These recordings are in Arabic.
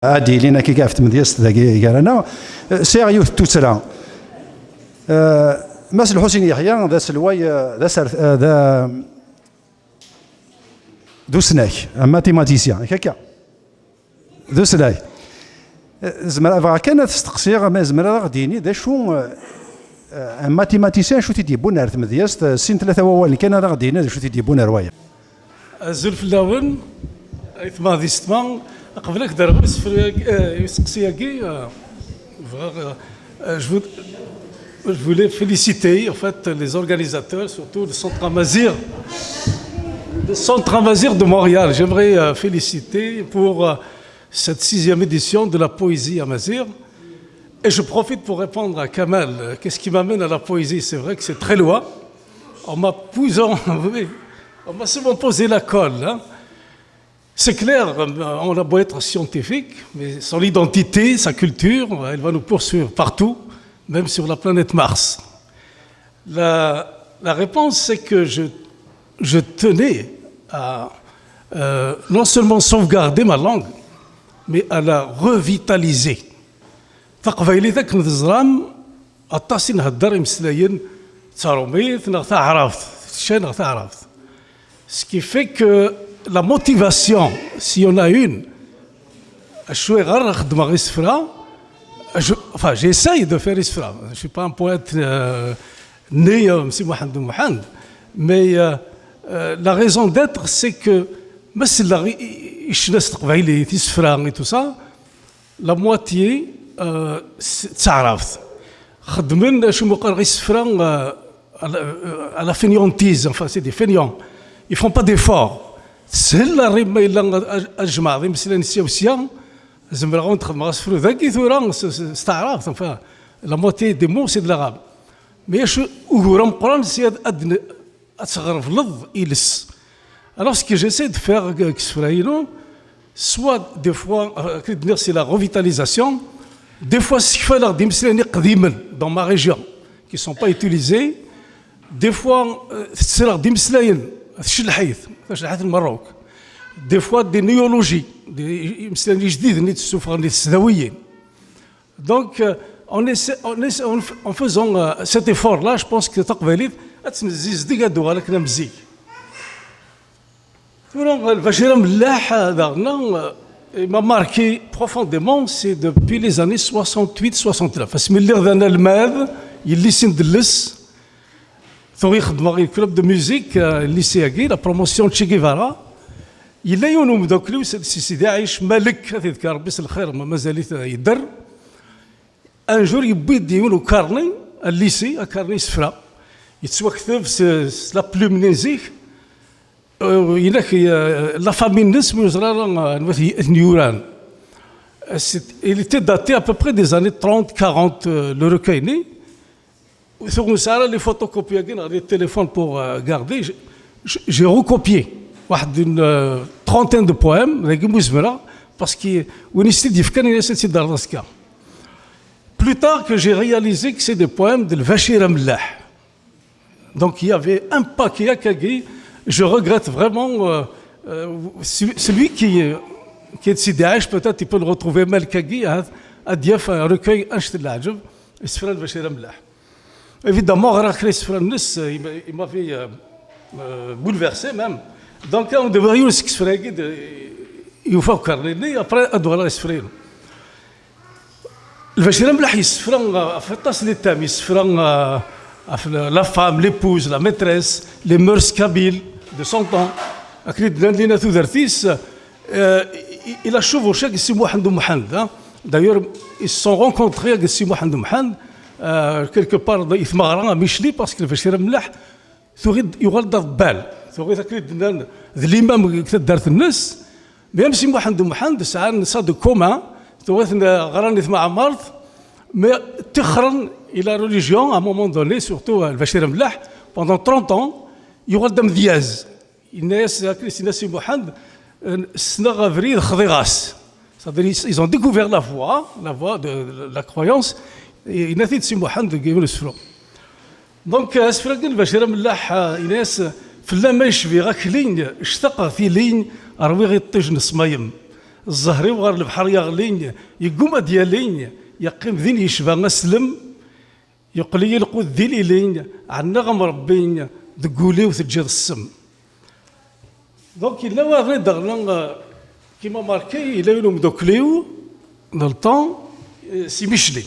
عادي لينا كي قافت مدياس ذاكي قال انا سيريو توترا ماس الحسين يحيى ذا سلواي ذا سر ذا دوسناك ماتيماتيسيان هكا دوسناك زعما كان تستقسي ما زعما غديني ذا شو ماتيماتيسيان شو تيدي بونار مدياس سين ثلاثه ووالي كان غدينا شو تيدي بونار روايه زلف اللون ايثما ديستمان قبلك دار يسقسياكي je voulais féliciter en fait les organisateurs, surtout le Centre Amazir, de Montréal. J'aimerais féliciter pour cette 6e édition de la poésie Amazir. Et je profite pour répondre à Kamal. Qu'est-ce qui m'amène à la poésie? C'est vrai que c'est très loin. On m'a souvent posé la colle. Hein. C'est clair, on a beau être scientifique, mais son identité, sa culture, elle va nous poursuivre partout, même sur la planète Mars. La réponse, c'est que je tenais à non seulement sauvegarder ma langue, mais à la revitaliser. تقبيلي ذاك نتزرام أطاسي نهدر مسلاين تاروميت نغتا عرفت الشيء نغتا عرفت. Ce qui fait que la motivation, si on a une, j'essaye de faire Isfra. Je ne suis pas un poète né M. Mohamed, mais la raison d'être, c'est que et tout ça, la moitié, تعرفت خدمن شو مقرر Isfra à la fainéantise, enfin c'est des fainéants. Ils ne font pas d'efforts. سهل الريما إلا أجمع ذي مثلا السياسية زعما غون تخدم غاسفرو ذاكي ثورا استعراف enfin la moitié des mots c'est de l'arabe mais شو وهورا مقران سياد أدن أتصغر في لض إلس alors ce que j'essaie de faire كسفراينو soit des fois c'est la revitalisation des fois ce qu'il faut leur dire مثلا قديما dans ma région qui sont pas utilisés des fois c'est leur dire مثلا الشلحيث المروك des fois des néologies مثلا جديد نيت السفر نيت السداويين donc en faisant cet effort là je pense que تقبليت تمزيز ديك هادو لكن مزيك البشير ملاح هذا m'a marqué profondément c'est depuis les années 68-69 فاسملي غدانا الماذ يلي سندلس ثوري يخدم غير كلوب دو ميوزيك الليسياكي لا بروموسيون تشي غيفارا إلا يونو مدوكلو سيدي عايش مالك تذكر بس الخير مازال يدر ان جور يبيد يونو كارني الليسي كارني سفرا يتسوكتب لا بلوم نزيك يناك لا فامي الناس مزرا نيوران il était daté à peu près des années 30-40 le recueil né. Sur les photocopies, les téléphones pour garder, j'ai recopié une trentaine de poèmes, parce que plus tard que j'ai réalisé que c'est des poèmes de Vachir Amlah. Donc il y avait un paquet à Kagi, je regrette vraiment celui qui est décidé, peut-être il peut le retrouver mal Kagi, à Diaf, un recueil, et c'est Vachir Amlah. Évidemment, il m'avait bouleversé même. Donc, on devrait y s'exprimer. Il faut carner. Après, on doit s'exprimer. Le Vachir Mlah, il se fera fait tas de thèmes. Il se fera la femme, l'épouse, la maîtresse, les mœurs kabyles de son temps. Il a chevauché avec Si Mohamed. D'ailleurs, ils se sont rencontrés avec Si Mohamed. quelque part يثمغرا ميشلي باسكو الفشيره ملاح تريد يغلط الضبال تريد تكريد الامام دارت الناس ميم سي محمد ساعه نصاد كوما تريد غراني مع مرض مي تخرن الى ريليجيون ا مومون دوني سورتو الفشيره ملاح بوندون 30 ans يغلط مذياز الناس كريستينا سي محمد سنا غفريد خضيغاس ils ont découvert la voie de la croyance et نثيت سي محمد يقول السفرو دونك اسفرا قال البشيره ملاح ناس فلا ما يشفي غاك لين اشتق في لين اروي غي طيج نصمايم الزهري وغير البحر يغلين يقوم ديالين يقيم ذين يشبه اسلم يقلي القود ديلين عنا غمربين ذقولي وتجد السم. دونك إلا واغني دغنا كيما ماركي إلا يلوم دوكليو dans le temps سي ميشلي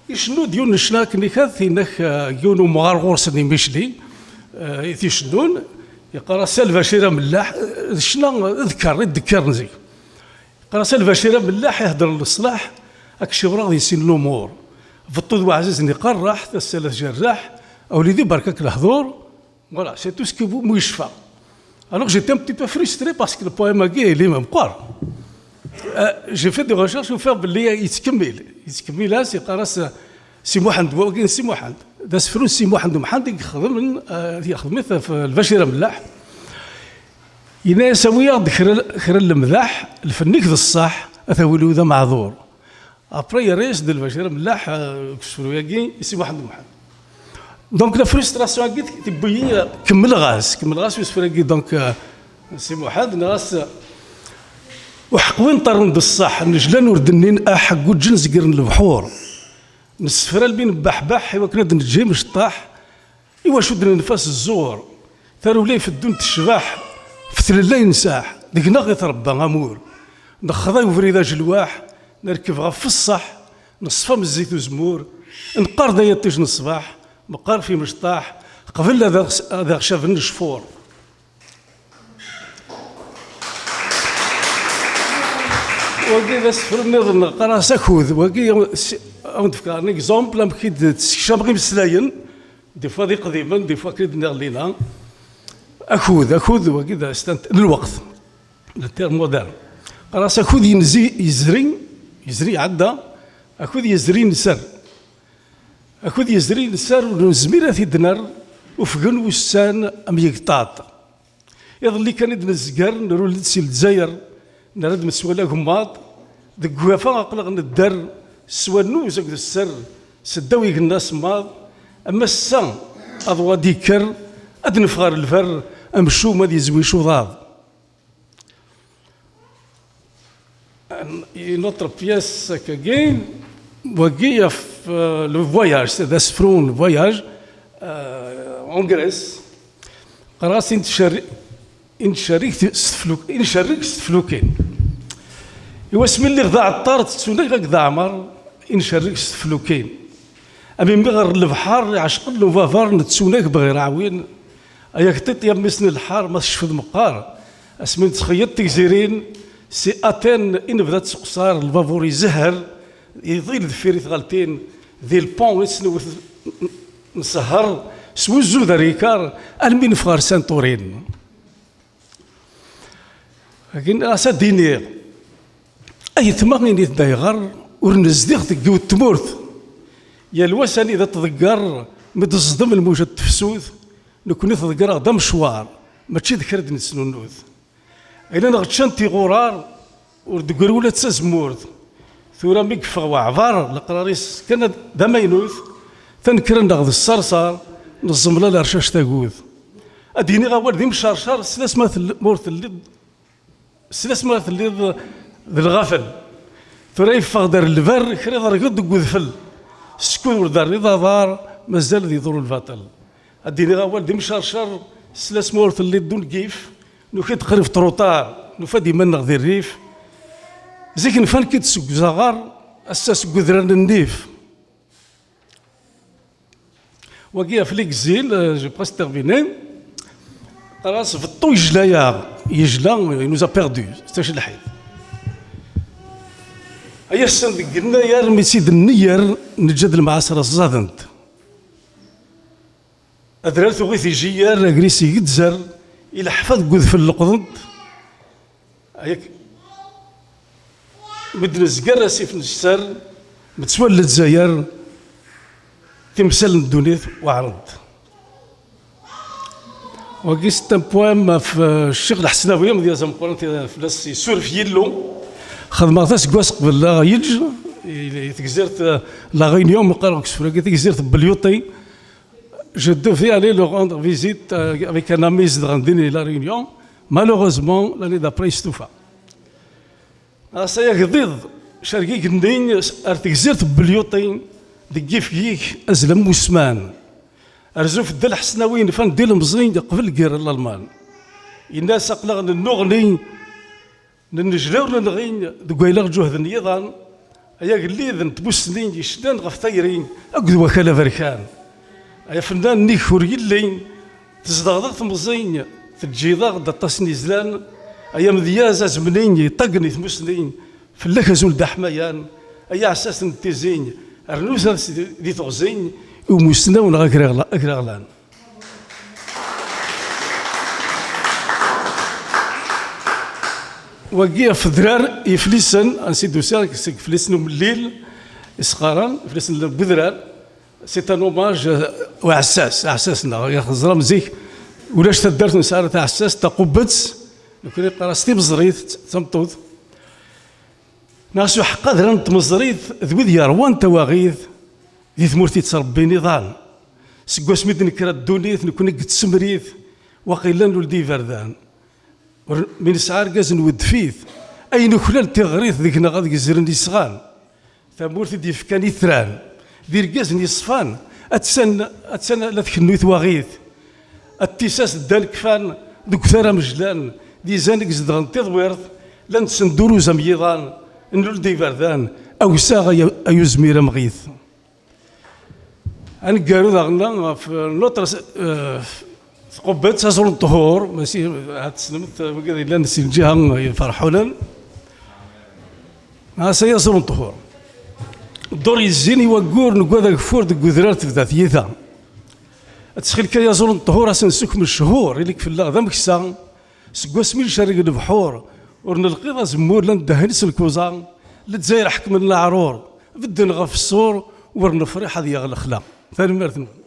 يشنو ديون نشناك نيكات إنك يونو مغارغور سني ميشلي يتيشنون يقرا سالفة شيرة ملاح شنا ذكر نزي يقرا سالفة شيرة ملاح يهدر للصلاح أكشي غادي يسين الأمور فطود وعزيز نقرح تسالة جراح أوليدي بركاك الهضور فوالا سي تو سكو مو يشفى. Alors j'étais un petit peu frustré parce que le poème est même quoi. J'ai fait des recherches pour faire باللي يتكمل سي قراص سي محمد وكاين سي محمد داس فلوس سي محمد يخدم في البشيره ملاح إنا سويا خير المداح الفنيك ذا الصح اثولو ذا معذور ابري ريس ديال البشيره ملاح كسفرو ياكي سي محمد دونك لا فريستراسيون كي تبي كمل غاز يوسف دونك سي محمد ناس وحقوين طرن بالصح نجلان وردنين احق وجنز قرن البحور نسفر البين بحبح وكنا نجي مش طاح ايوا شد نفاس الزور ثاروا لي في الدون تشباح في ثلالين ساح دقنا غي تربى غامور نخضاي وفريدا جلواح نركب غف الصح نصفى من الزيت وزمور نقار دايطيش الصباح مقار في مشطاح قبل هذا شاف النشفور. وكي ذا سفر النظر قرا ساكوذ وكي نفكر ان اكزومبل ام كيد تسكشام غير مسلاين دي فوا دي قديما دي فوا كيد نغلينا اخوذ وكي ذا استنت الوقت التير مودرن قرا ساكوذ يزري عدا اخوذ يزري نسر اخوذ يزري نسر ونزميره في دنر وفقن وسان ام يقطاط يظل كان نزقر نرول لسي الجزائر نرد مسوى لهم ماط ذك وفاء قلق ندر سوى نوز السر سداوي الناس ماض اما السان اضوا ديكر ادنفغار الفر امشو ما يزوي شو ضاد. نوتر بياس كاين وكي في لو فواياج سي دا سفرون فواياج اون غريس قراص إن شاركت ستفلوكين إوا اسم اللي غدا عطار تسونك غدا عمر إن شاركت ستفلوكين أمين بغير البحر عشق له فافار نتسونك بغير عوين أياك تيط يمسني الحار ما تشفد مقار اسمين تخيط تكزيرين سي أتين إن بدات تقصار الفافور يزهر يضيل ذفيري ثغالتين ذي البون يسنو نسهر سوي الزود ريكار المين فغار سانتورين لكن راسا دينير اي ثمانين يتدايغر ورنزديغ تقوى التمورث يا الوسن اذا تذكر متصدم الموجة تفسوث نكون تذكر غدا مشوار ماشي ذكرت نسنونوث الا نغتشانتي غرار وردقر ولا تسازمورث ثورا ميك فغوا عفار القراريس كان دمينوث تنكرن ناخذ الصرصار نظم لا رشاش تاكوث اديني غوال ذي مشارشار سلاس ماثل مورث اللي سلاس مرات اللي ذي الغفل ثري فغدر البر خريض ركض وذفل سكون دار رضا دار مازال ذي ضر الباطل اديني غوال دي مشرشر سلاس مورث اللي دون كيف نوكي تقريف تروطار نفادي من غذي الريف زيك نفان كي تسوق زغار اساس قدران النيف وكيا في ليكزيل جو بريس تيرميني خلاص في الطو يجلا نوزا بيردو ستاش الحيد ايا السن قلنا يا رمي سيد النير نجد المعاصرة الزادنت ادرالت غيث يجيار اكريسي يتزر الى حفظ قذ في اللقضنت هيك بدنا زكر سيف نشتر متسول للجزائر تمثال الدنيا وعرض وقيست ان بوام في الشيخ الحسناوي مديال زنقورن في لاس يسور في يلو خدمة تاس كواس قبل لا يلج تكزيرت لا غينيون مقارن كسفرا تكزيرت بليوطي je devais aller le rendre visite avec un ami de Randini la Réunion malheureusement l'année d'après il s'étouffa أصايا قضيض شاركي كندين أرتكزيرت بليوطين دقيف كيك أزلم موسمان أرزوف الدل حسناوين فان ديل مزين قبل كير الألمان الناس أقلق النغني ننجلاو نغين دقايلا جهد النيضان أيا قليذ تبوسنين يشدان غفتيرين أقد وكالة بركان أيا فنان نيكور يلين تزدغضغ مزين تجيضاغ دطاسني زلان أيا مذيازة زمنين يطقني تمسنين في اللكزول دحميان أيا عساس نتيزين أرنوزا دي تغزين ومسناون أكراغلان وقيا فذرار يفلسن انسيدو سالك فلسن من الليل اسقاران فلسن بذرار سي ان اوماج وعساسنا يا خزرام زيك ولاش تدارت نسار تاع عساس تقبت كون قراستي بزريت تمطوط ناسو حقا دران تمزريت ذوي يروان تواغيث دي ثمورتي تربي نضال سكوا سميت نكرا الدونيت نكون قد سمريث وقيلا نولدي فردان من سعار كاز نود فيث أي نخلال تغريث ذيك نغاد يزرن يسغان ثمورتي دي فكاني ثران دير كاز يصفان أتسن لا تكنويت واغيث التساس دال كفان دوك ثرا مجلان دي زانك زدغن تضويرث لن تسندورو زميضان نولدي فردان أو ساغ أيو زميرة مغيث أنقارو ذاغنا في نوتر قبت سازور الطهور ماشي عاد سلمت وكذا الا نسي الجهه يفرحونا ها سيزور الطهور الدور يزيني وكور نقول ذاك فور ديك كذرات تبدا ثيثا تسخيل كي يزور الطهور اسنسك من الشهور اللي في الله ذا مكسا سكوا سميل شارق البحور ورنلقي ذا زمور لندهنس الكوزان لتزاير حكم العرور بدنا غف الصور ورنفرح هذه الاخلاق ثاني مرتين